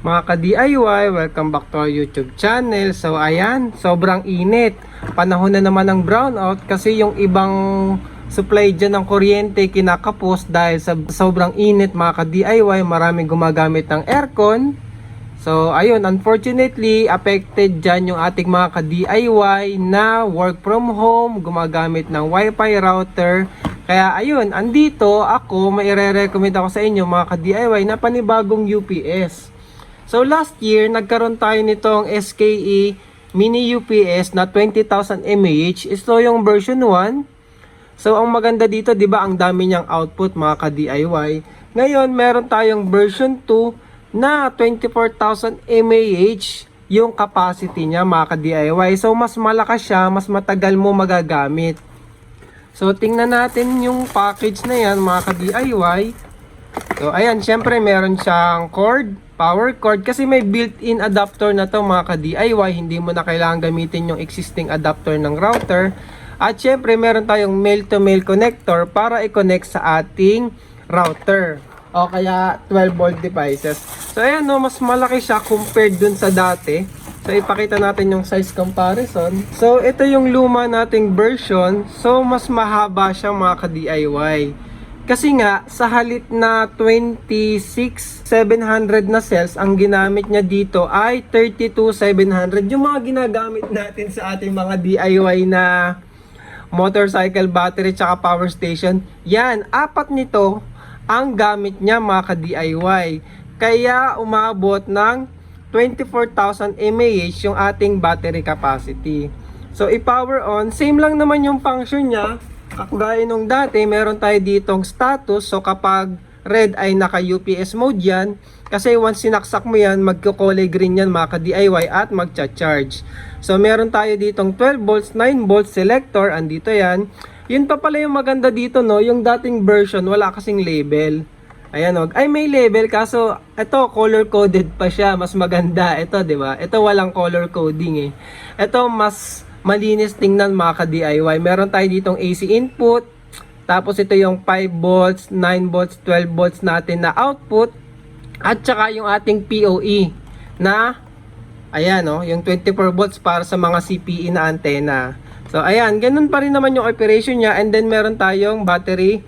Mga ka-DIY, welcome back to our YouTube channel. So ayan, sobrang init. Panahon na naman ng brownout kasi yung ibang supply dyan ng kuryente kinakapos dahil sa sobrang init mga ka-DIY. Maraming gumagamit ng aircon. So ayun, unfortunately, affected dyan yung ating mga ka-DIY na work from home, gumagamit ng wifi router. Kaya ayun, andito ako, maire-recommend ako sa inyo mga ka-DIY na panibagong UPS. So last year, nagkaroon tayo nitong SKE Mini UPS na 20,000 mAh. Ito yung version 1. So ang maganda dito, 'di ba, ang dami niyang output mga ka-DIY. Ngayon, meron tayong version 2 na 24,000 mAh yung capacity niya mga ka-DIY. So mas malakas siya, mas matagal mo magagamit. So tingnan natin yung package na yan mga ka-DIY. So ayan, syempre meron siyang cord, power cord, kasi may built-in adapter na to mga ka-DIY. Hindi mo na kailangan gamitin yung existing adapter ng router. At syempre meron tayong male-to-male connector para i-connect sa ating router o kaya 12 volt devices. So ayan, no, mas malaki siya compared dun sa dati. So ipakita natin yung size comparison. So ito yung luma nating version. So mas mahaba siya mga ka-DIY. Kasi nga, sa halip na 26,700 na cells, ang ginamit niya dito ay 32,700. Yung mga ginagamit natin sa ating mga DIY na motorcycle battery tsaka power station, yan, apat nito ang gamit niya mga ka-DIY. Kaya umabot ng 24,000 mAh yung ating battery capacity. So i-power on, same lang naman yung function niya. Kagaya nung dati, meron tayo ditong status. So kapag red ay naka UPS mode yan. Kasi once sinaksak mo yan, magkukulay green yan mga ka-DIY at magcha-charge. So meron tayo ditong 12 volts, 9 volts selector. Andito yan. Yun pa pala yung maganda dito, no? Yung dating version, wala kasing label. Ayan, o. Ay, may label. Kaso, ito, color coded pa siya. Mas maganda. Ito, di ba? Ito, walang color coding eh. Ito, mas malinis tingnan mga ka-DIY. Meron tayo ditong AC input. Tapos ito yung 5 volts, 9 volts, 12 volts natin na output. At saka yung ating PoE na, ayan o, yung 24 volts para sa mga CPE na antena. So ayan, ganun pa rin naman yung operation niya. And then meron tayong battery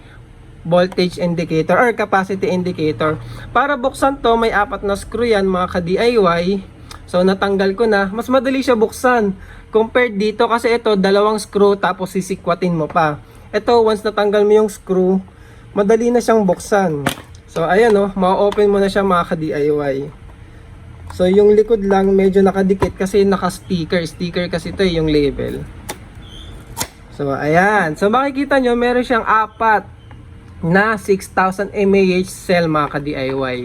voltage indicator or capacity indicator. Para buksan to, may apat na screw yan mga ka-DIY. So natanggal ko na. Mas madali siya buksan compared dito kasi ito dalawang screw tapos sisikwatin mo pa. Ito once natanggal mo yung screw, madali na siyang buksan. So ayan o, ma-open mo na siya mga ka-DIY. So yung likod lang medyo nakadikit kasi naka-sticker. Sticker kasi ito yung label. So ayan. So makikita nyo meron siyang apat na 6,000 mAh cell mga ka-DIY.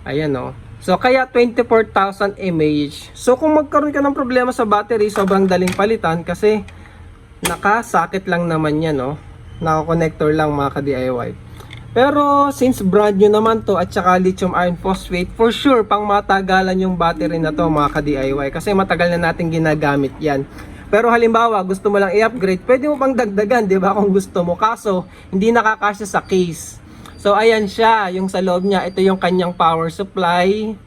Ayan o. So kaya 24,000 mAh. So kung magkaroon ka ng problema sa battery, sobrang daling palitan kasi naka-socket lang naman yan, no? Naka-connector lang mga ka-DIY. Pero since brand new naman to at saka lithium iron phosphate, for sure pang matagalan yung battery na to mga ka-DIY kasi matagal na natin ginagamit yan. Pero halimbawa gusto mo lang i-upgrade, pwede mo pang dagdagan, di ba, kung gusto mo. Kaso hindi nakakasya sa case. So ayan siya, yung sa loob niya, ito yung kanyang power supply.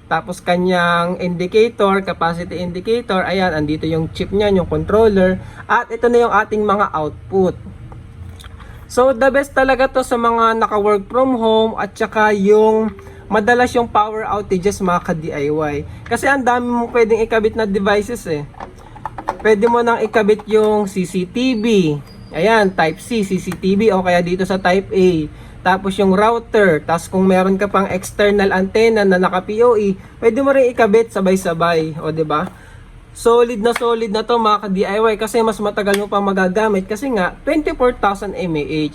Tapos kanyang indicator, capacity indicator. Ayan, andito yung chip niya, yung controller. At ito na yung ating mga output. So the best talaga to sa mga naka-work from home at saka yung madalas yung power outages mga ka-DIY. Kasi ang dami mong pwedeng ikabit na devices eh. Pwede mo nang ikabit yung CCTV. Ayan, type C, CCTV o kaya dito sa type A. Tapos yung router, tapos kung meron ka pang external antenna na naka-PoE, pwede mo rin ikabit sabay-sabay, o ba? Solid na to mga ka-DIY kasi mas matagal mo pa magagamit kasi nga 24,000 mAh.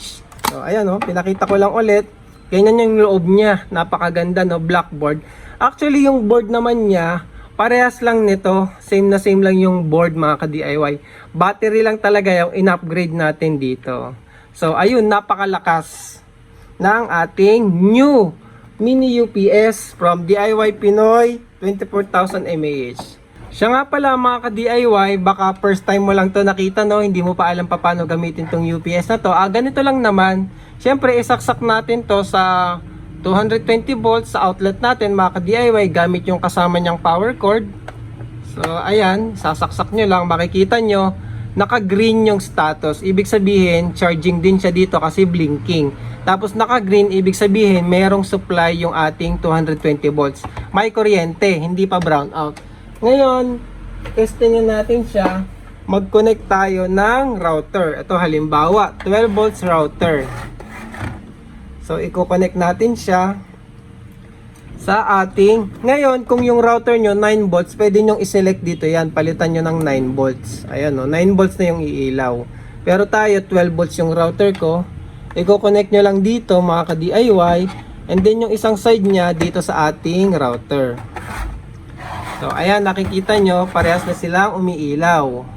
So ayan o, pinakita ko lang ulit. Ganyan yung loob niya, napakaganda no, blackboard. Actually yung board naman niya, parehas lang nito, same lang yung board mga ka-DIY. Battery lang talaga yung in-upgrade natin dito. So ayun, napakalakas ng ating new mini UPS from DIY Pinoy, 24,000 mAh. Siya nga pala mga ka-DIY, baka first time mo lang to nakita, no? Hindi mo pa alam pa paano gamitin tong UPS na to. Ganito lang naman. Siyempre, isaksak natin to sa 220 volts sa outlet natin mga ka-DIY gamit yung kasama niyang power cord. So ayan, sasaksak nyo lang, makikita nyo naka-green yung status, ibig sabihin charging din siya dito kasi blinking. Tapos naka-green, ibig sabihin mayroong supply yung ating 220 volts, may kuryente, hindi pa brown out. Ngayon, testingin natin siya. Mag-connect tayo ng router. Ito halimbawa, 12 volts router. So, i-connect natin siya sa ating... Ngayon, kung yung router nyo 9 volts, pwede nyo i-select dito yan. Palitan nyo ng 9 volts. Ayan o, 9 volts na yung iilaw. Pero tayo, 12 volts yung router ko. I-connect nyo lang dito, mga ka-DIY. And then, yung isang side nya dito sa ating router. So, ayan, nakikita nyo, parehas na silang umiilaw.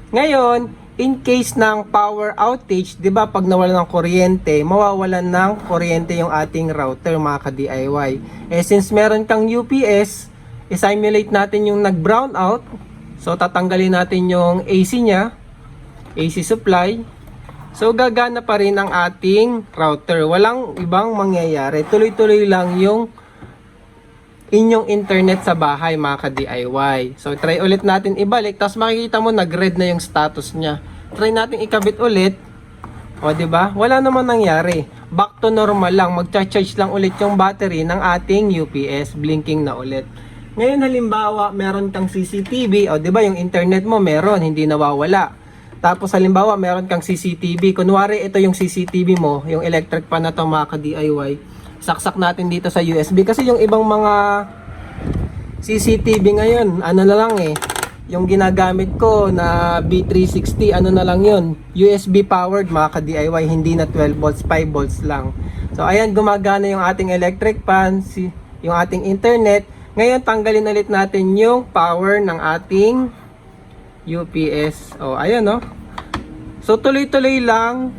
Ngayon, in case ng power outage, 'di ba pag nawalan ng kuryente, mawawalan ng kuryente yung ating router mga ka-DIY. Eh since meron kang UPS, i-simulate natin yung nag-brown out. So tatanggalin natin yung AC niya, AC supply. So gagana pa rin ang ating router. Walang ibang mangyayari. Tuloy-tuloy lang yung inyong internet sa bahay mga ka-DIY. So try ulit natin ibalik, tapos makikita mo nag-red na yung status niya. Try natin ikabit ulit. O di ba? Wala naman nangyari. Back to normal lang. Magcha-charge lang ulit yung battery ng ating UPS, blinking na ulit. Ngayon halimbawa, meron kang CCTV, o di ba yung internet mo meron, hindi nawawala. Tapos halimbawa, meron kang CCTV. Kunwari ito yung CCTV mo, yung electric pan na to mga ka-DIY. Saksak natin dito sa USB kasi yung ibang mga CCTV ngayon ano na lang yung ginagamit ko na B360 ano na lang yun, USB powered mga ka-DIY, hindi na 12 volts, 5 volts lang. So ayan, gumagana yung ating electric fan, yung ating internet. Ngayon tanggalin ulit natin yung power ng ating UPS. Ayan so tuloy-tuloy lang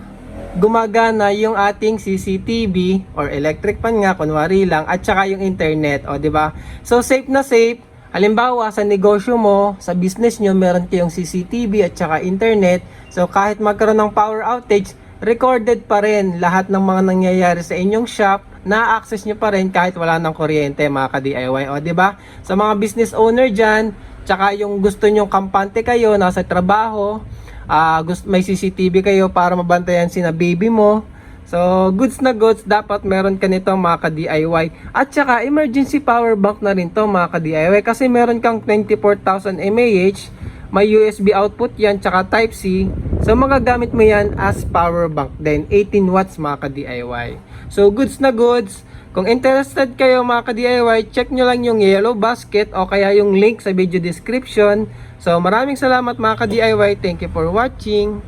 gumagana yung ating CCTV or electric fan nga, kunwari lang, at saka yung internet, di ba? So safe na safe. Halimbawa sa negosyo mo, sa business nyo, meron kayong CCTV at saka internet. So kahit magkaroon ng power outage, recorded pa rin lahat ng mga nangyayari sa inyong shop, na-access nyo pa rin kahit wala ng kuryente mga ka-DIY, di ba? Sa mga business owner dyan, tsaka yung gusto nyong kampante kayo, nasa trabaho, may CCTV kayo para mabantayan sina baby mo. So, goods na goods, dapat meron ka nito mga ka-DIY. At saka, emergency power bank na rin to mga ka-DIY. Kasi meron kang 24,000 mAh, may USB output yan, tsaka Type-C. So, magagamit mo yan as power bank din. 18 watts mga ka-DIY. So, goods na goods. Kung interested kayo mga ka-DIY, check nyo lang yung yellow basket o kaya yung link sa video description. So maraming salamat mga ka-DIY. Thank you for watching.